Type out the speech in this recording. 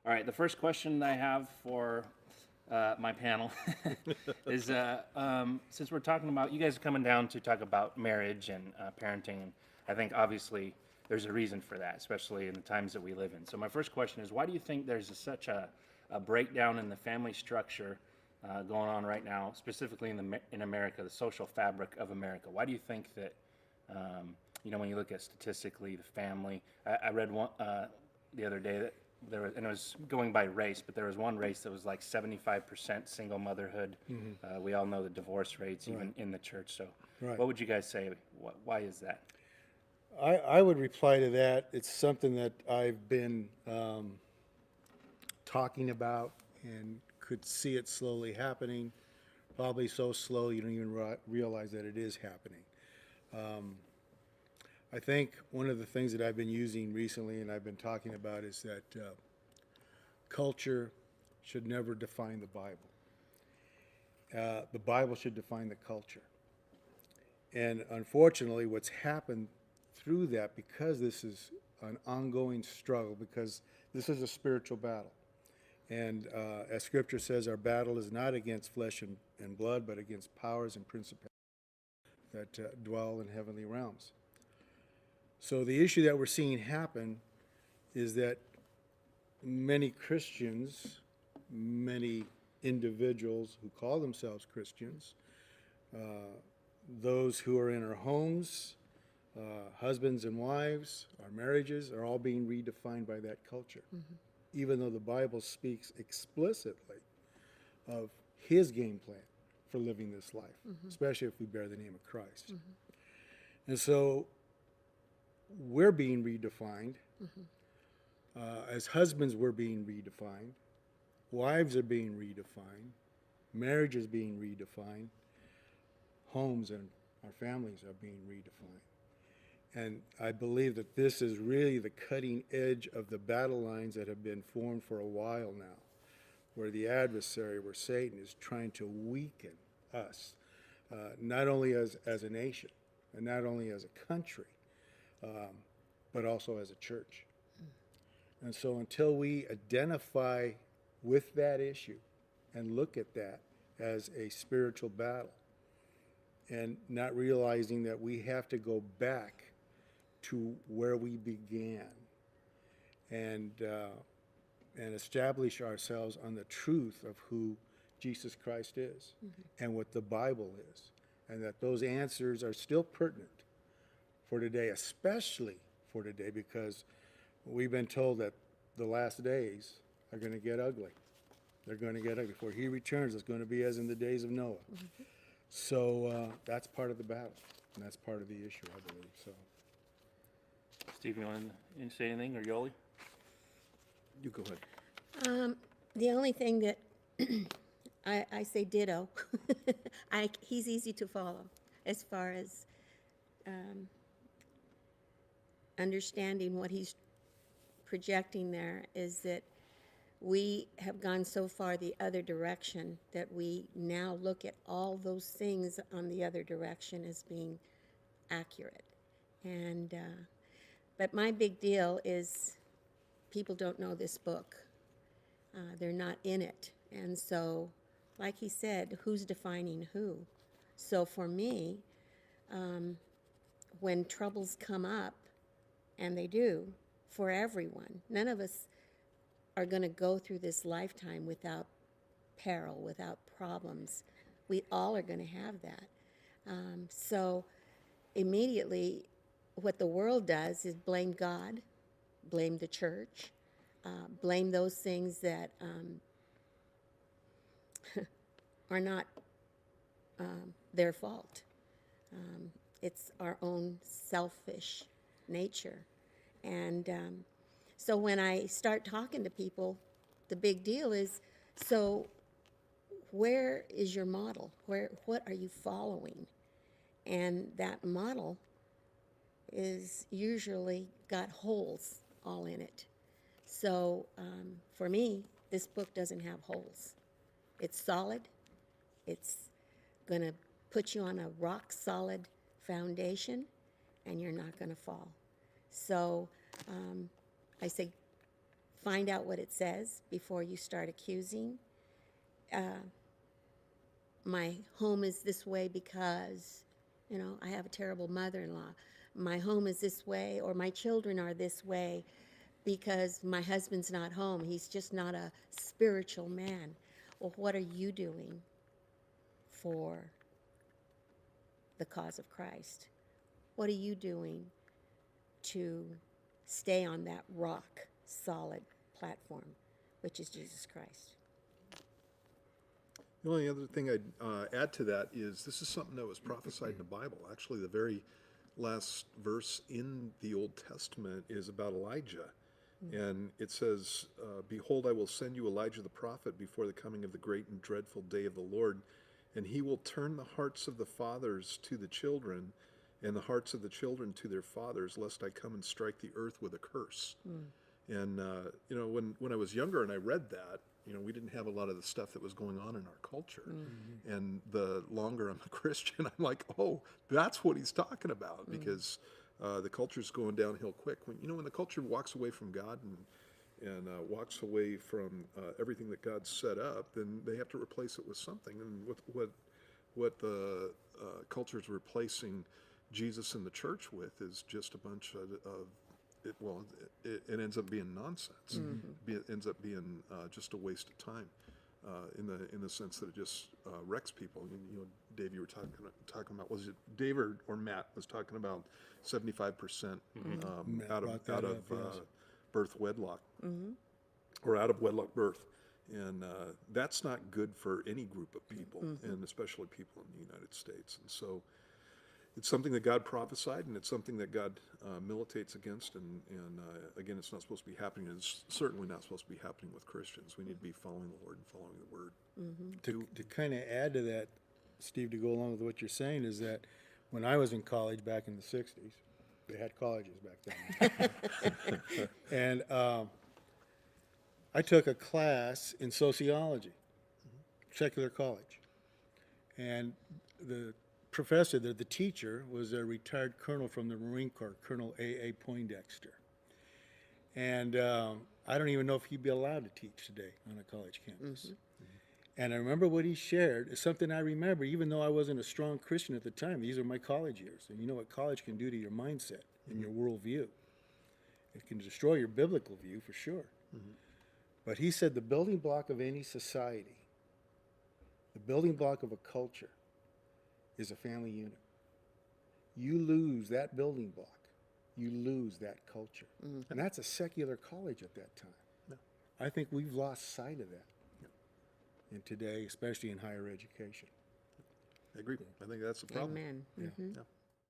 All right, the first question I have for my panel is since we're talking about, you guys are coming down to talk about marriage and parenting, and I think obviously there's a reason for that, especially in the times that we live in. So my first question is, why do you think there's such a breakdown in the family structure going on right now, specifically in America, the social fabric of America? Why do you think that, when you look at statistically the family, I read one the other day that there was, and it was going by race, but there was one race that was like 75% single motherhood. We all know the divorce rates, even Right, in the church. So, right. what would you guys say? Why is that? I would reply to that. It's something that I've been talking about and could see it slowly happening. Probably so slow you don't even realize that it is happening. I think one of the things that I've been using recently and I've been talking about is that culture should never define the Bible. The Bible should define the culture. And unfortunately, what's happened through that, because this is an ongoing struggle, because this is a spiritual battle. And as Scripture says, our battle is not against flesh and blood, but against powers and principalities that dwell in heavenly realms. So the issue that we're seeing happen is that many Christians, many individuals who call themselves Christians, those who are in our homes, husbands and wives, our marriages, are all being redefined by that culture. Even though the Bible speaks explicitly of His game plan for living this life, especially if we bear the name of Christ. And so we're being redefined. As husbands, we're being redefined. Wives are being redefined. Marriage is being redefined. Homes and our families are being redefined. And I believe that this is really the cutting edge of the battle lines that have been formed for a while now, where the adversary, where Satan is trying to weaken us, not only as a nation and not only as a country, but also as a church. And so until we identify with that issue and look at that as a spiritual battle, and not realizing that we have to go back to where we began and establish ourselves on the truth of who Jesus Christ is and what the Bible is, and that those answers are still pertinent for today, especially for today, because we've been told that the last days are going to get ugly. They're going to get ugly. Before He returns, it's going to be as in the days of Noah. So that's part of the battle, and that's part of the issue, I believe. So Steve, you want to say anything, or Yoli? you go ahead. The only thing that I say ditto. He's easy to follow as far as understanding what he's projecting there is that we have gone so far the other direction that we now look at all those things on the other direction as being accurate. And but my big deal is people don't know this book. They're not in it. And so, like he said, who's defining who? So for me, when troubles come up, and they do, for everyone, none of us are going to go through this lifetime without peril, without problems. We all are going to have that. So immediately, what the world does is blame God, blame the church, blame those things that are not their fault. It's our own selfish nature. And so when I start talking to people, the big deal is, so where is your model? What are you following? And that model is usually got holes all in it. So for me, this book doesn't have holes. It's solid. It's going to put you on a rock solid foundation, and you're not going to fall. So I say, find out what it says before you start accusing. My home is this way because, I have a terrible mother-in-law. My home is this way, or my children are this way because my husband's not home. He's just not a spiritual man. Well, what are you doing for the cause of Christ? What are you doing to stay on that rock solid platform, which is Jesus Christ? The only other thing I'd add to that is this is something that was prophesied in the Bible. Actually, the very last verse in the Old Testament is about Elijah. And it says, "Behold, I will send you Elijah the prophet before the coming of the great and dreadful day of the Lord, and he will turn the hearts of the fathers to the children, and the hearts of the children to their fathers, lest I come and strike the earth with a curse." And when I was younger and I read that, we didn't have a lot of the stuff that was going on in our culture. And the longer I'm a Christian, I'm like, oh, that's what he's talking about, because the culture's going downhill quick. When the culture walks away from God and walks away from everything that God set up, then they have to replace it with something. And what the culture's replacing Jesus and the church with is just a bunch of it ends up being nonsense. It ends up being just a waste of time, in the sense that it just wrecks people. Dave, you were talking about, was it Dave or Matt was talking about 75% out of birth wedlock, or out of wedlock birth, and that's not good for any group of people, and especially people in the United States. And so it's something that God prophesied, and it's something that God militates against, and again, it's not supposed to be happening. It's certainly not supposed to be happening with Christians. We need to be following the Lord and following the Word. To kind of add to that, Steve, to go along with what you're saying, is that when I was in college back in the 60s, they had colleges back then. And I took a class in sociology, secular college. And the professor, the teacher, was a retired colonel from the Marine Corps, Colonel A.A. Poindexter. And I don't even know if he'd be allowed to teach today on a college campus. And I remember what he shared is something I remember, even though I wasn't a strong Christian at the time. These are my college years. And you know what college can do to your mindset and your worldview. It can destroy your biblical view for sure. But he said the building block of any society, the building block of a culture, is a family unit. You lose that building block, you lose that culture. And that's a secular college at that time. I think we've lost sight of that. And today, especially in higher education. I agree. I think that's the problem. Amen. Yeah. Mhm. Yeah.